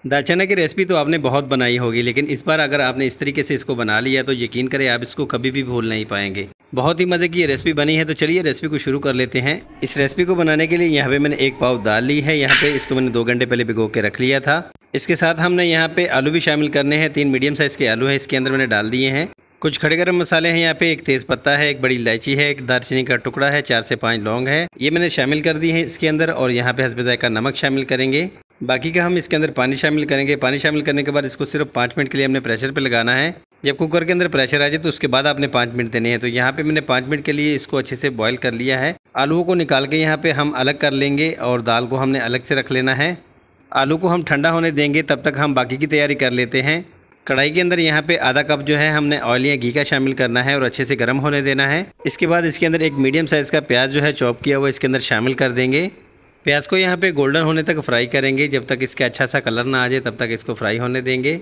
दाल चना की रेसिपी तो आपने बहुत बनाई होगी, लेकिन इस बार अगर आपने इस तरीके से इसको बना लिया तो यकीन करें आप इसको कभी भी भूल नहीं पाएंगे। बहुत ही मज़े की ये रेसिपी बनी है। तो चलिए रेसिपी को शुरू कर लेते हैं। इस रेसिपी को बनाने के लिए यहाँ पे मैंने 1 पाव दाल ली है। यहाँ पे इसको मैंने 2 घंटे पहले भिगो के रख लिया था। इसके साथ हमने यहाँ पे आलू भी शामिल करने हैं। 3 मीडियम साइज़ के आलू हैं, इसके अंदर मैंने डाल दिए हैं। कुछ खड़े गरम मसाले हैं यहाँ पे, 1 तेज़ पत्ता है, 1 बड़ी इलायची है, 1 दालचीनी का टुकड़ा है, 4 से 5 लौंग है, ये मैंने शामिल कर दी है इसके अंदर। और यहाँ पे हस्बे ज़ायक़ा नमक शामिल करेंगे। बाकी का हम इसके अंदर पानी शामिल करेंगे। पानी शामिल करने के बाद इसको सिर्फ 5 मिनट के लिए हमने प्रेशर पे लगाना है। जब कुकर के अंदर प्रेशर आ जाए तो उसके बाद आपने 5 मिनट देने हैं। तो यहाँ पे मैंने 5 मिनट के लिए इसको अच्छे से बॉईल कर लिया है। आलूओं को निकाल के यहाँ पे हम अलग कर लेंगे और दाल को हमने अलग से रख लेना है। आलू को हम ठंडा होने देंगे, तब तक हम बाकी की तैयारी कर लेते हैं। कढ़ाई के अंदर यहाँ पे आधा कप जो है हमने ऑयल या घी का शामिल करना है और अच्छे से गर्म होने देना है। इसके बाद इसके अंदर 1 मीडियम साइज़ का प्याज जो है चॉप किया हुआ इसके अंदर शामिल कर देंगे। प्याज को यहाँ पे गोल्डन होने तक फ्राई करेंगे। जब तक इसका अच्छा सा कलर ना आ जाए तब तक इसको फ्राई होने देंगे।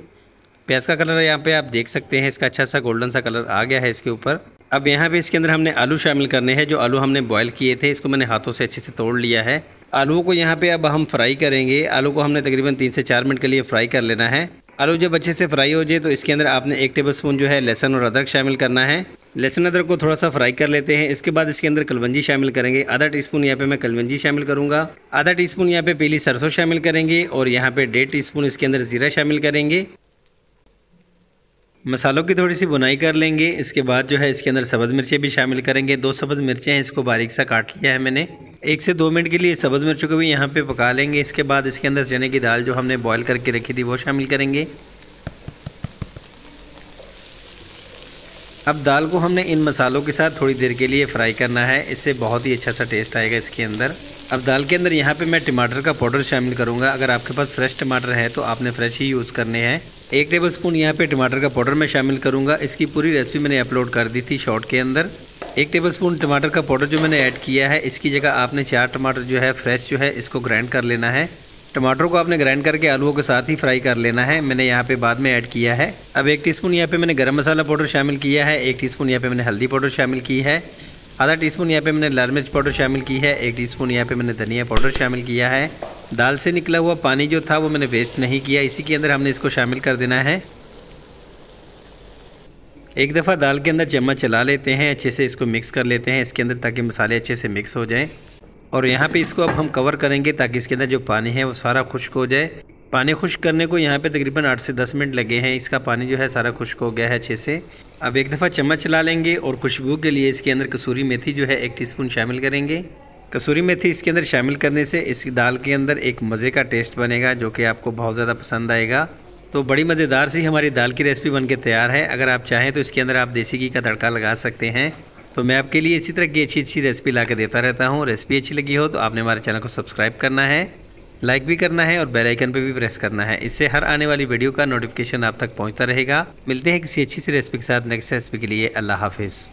प्याज का कलर यहाँ पे आप देख सकते हैं, इसका अच्छा सा गोल्डन सा कलर आ गया है इसके ऊपर। अब यहाँ पे इसके अंदर हमने आलू शामिल करने हैं। जो आलू हमने बॉयल किए थे इसको मैंने हाथों से अच्छे से तोड़ लिया है। आलूओं को यहाँ पे अब हम फ्राई करेंगे। आलू को हमने तकरीबन 3 से 4 मिनट के लिए फ्राई कर लेना है। आलू जब अच्छे से फ्राई हो जाए तो इसके अंदर आपने 1 टेबलस्पून जो है लहसुन और अदरक शामिल करना है। लहसुन अदरक को थोड़ा सा फ्राई कर लेते हैं। इसके बाद इसके अंदर कलवंजी शामिल करेंगे। आधा टीस्पून यहाँ पे मैं कलवंजी शामिल करूँगा। आधा टीस्पून यहाँ पे पीली सरसों शामिल करेंगे और यहाँ पे 1.5 टीस्पून इसके अंदर ज़ीरा शामिल करेंगे। मसालों की थोड़ी सी बुनाई कर लेंगे। इसके बाद जो है इसके अंदर सब्ज़ मिर्चें भी शामिल करेंगे। 2 सब्ज़ मिर्चें हैं, इसको बारीक सा काट लिया है मैंने। 1 से 2 मिनट के लिए सब्ज़ मिर्चों को भी यहाँ पे पका लेंगे। इसके बाद इसके अंदर चने की दाल जो हमने बॉयल करके रखी थी वो शामिल करेंगे। अब दाल को हमने इन मसालों के साथ थोड़ी देर के लिए फ्राई करना है, इससे बहुत ही अच्छा सा टेस्ट आएगा इसके अंदर। अब दाल के अंदर यहाँ पे मैं टमाटर का पाउडर शामिल करूँगा। अगर आपके पास फ्रेश टमाटर है तो आपने फ्रेश ही यूज़ करने हैं। 1 टेबलस्पून यहाँ पे टमाटर का पाउडर मैं शामिल करूँगा। इसकी पूरी रेसिपी मैंने अपलोड कर दी थी शॉर्ट के अंदर। 1 टेबलस्पून टमाटर का पाउडर जो मैंने ऐड किया है, इसकी जगह आपने 4 टमाटर जो है फ्रेश जो है इसको ग्राइंड कर लेना है। टमाटरों को आपने ग्राइंड करके आलूओं के साथ ही फ्राई कर लेना है। मैंने यहाँ पे बाद में ऐड किया है। अब 1 टीस्पून यहाँ पे मैंने गरम मसाला पाउडर शामिल किया है। 1 टीस्पून यहाँ पे मैंने हल्दी पाउडर शामिल की है। आधा टीस्पून यहाँ पे मैंने लाल मिर्च पाउडर शामिल की है। 1 टीस्पून यहाँ पे मैंने धनिया पाउडर शामिल किया है। दाल से निकला हुआ पानी जो था वो मैंने वेस्ट नहीं किया, इसी के अंदर हमने इसको शामिल कर देना है। एक दफ़ा दाल के अंदर चम्मच चला लेते हैं, अच्छे से इसको मिक्स कर लेते हैं इसके अंदर, ताकि मसाले अच्छे से मिक्स हो जाएं। और यहाँ पे इसको अब हम कवर करेंगे ताकि इसके अंदर जो पानी है वो सारा खुश्क हो जाए। पानी खुश्क करने को यहाँ पे तकरीबन 8 से 10 मिनट लगे हैं। इसका पानी जो है सारा खुश्क हो गया है अच्छे से। अब एक दफ़ा चम्मच चला लेंगे और खुशबू के लिए इसके अंदर कसूरी मेथी जो है 1 टीस्पून शामिल करेंगे। कसूरी मेथी इसके अंदर शामिल करने से इस दाल के अंदर एक मज़े का टेस्ट बनेगा जो कि आपको बहुत ज़्यादा पसंद आएगा। तो बड़ी मज़ेदार सी हमारी दाल की रेसिपी बनके तैयार है। अगर आप चाहें तो इसके अंदर आप देसी घी का तड़का लगा सकते हैं। तो मैं आपके लिए इसी तरह की अच्छी रेसिपी ला के देता रहता हूँ। रेसिपी अच्छी लगी हो तो आपने हमारे चैनल को सब्सक्राइब करना है, लाइक भी करना है और बेल आइकन पे भी प्रेस करना है। इससे हर आने वाली वीडियो का नोटिफिकेशन आप तक पहुँचता रहेगा। मिलते हैं किसी अच्छी सी रेसिपी के साथ नेक्स्ट रेसिपी के लिए। अल्लाह हाफिज़।